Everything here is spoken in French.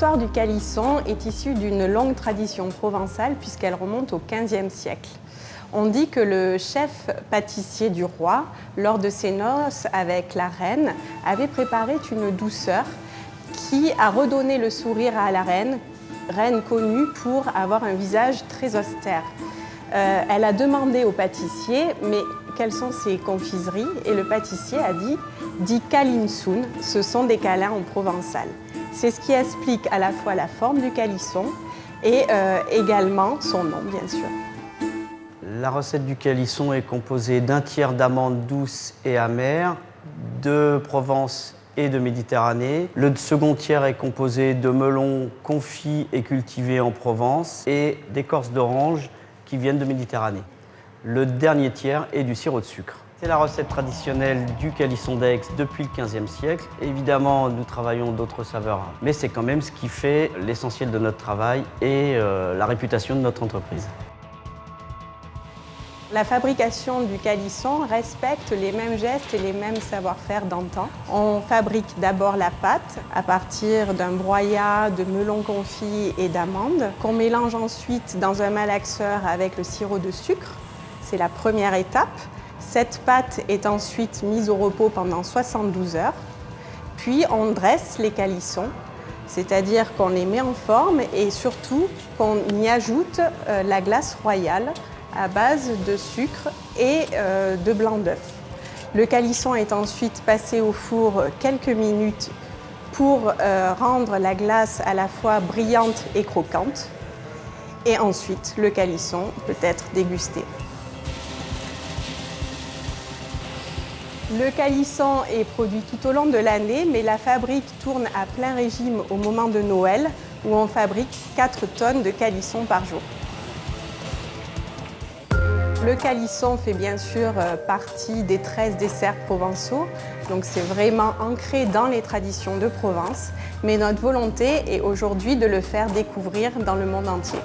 L'histoire du calisson est issue d'une longue tradition provençale puisqu'elle remonte au XVe siècle. On dit que le chef pâtissier du roi, lors de ses noces avec la reine, avait préparé une douceur qui a redonné le sourire à la reine connue pour avoir un visage très austère. Elle a demandé au pâtissier mais quelles sont ses confiseries et le pâtissier a dit calinsoun, ce sont des câlins en provençal. C'est ce qui explique à la fois la forme du calisson et également son nom bien sûr. La recette du calisson est composée d'un tiers d'amandes douces et amères, de Provence et de Méditerranée. Le second tiers est composé de melons confits et cultivés en Provence et d'écorces d'orange qui viennent de Méditerranée. Le dernier tiers est du sirop de sucre. C'est la recette traditionnelle du calisson d'Aix depuis le XVe siècle. Évidemment, nous travaillons d'autres saveurs, mais c'est quand même ce qui fait l'essentiel de notre travail et la réputation de notre entreprise. La fabrication du calisson respecte les mêmes gestes et les mêmes savoir-faire d'antan. On fabrique d'abord la pâte à partir d'un broyat de melons confits et d'amandes qu'on mélange ensuite dans un malaxeur avec le sirop de sucre. C'est la première étape. Cette pâte est ensuite mise au repos pendant 72 heures. Puis on dresse les calissons, c'est-à-dire qu'on les met en forme et surtout qu'on y ajoute la glace royale à base de sucre et de blanc d'œuf. Le calisson est ensuite passé au four quelques minutes pour rendre la glace à la fois brillante et croquante. Et ensuite, le calisson peut être dégusté. Le calisson est produit tout au long de l'année, mais la fabrique tourne à plein régime au moment de Noël, où on fabrique 4 tonnes de calisson par jour. Le calisson fait bien sûr partie des 13 desserts provençaux, donc c'est vraiment ancré dans les traditions de Provence, mais notre volonté est aujourd'hui de le faire découvrir dans le monde entier.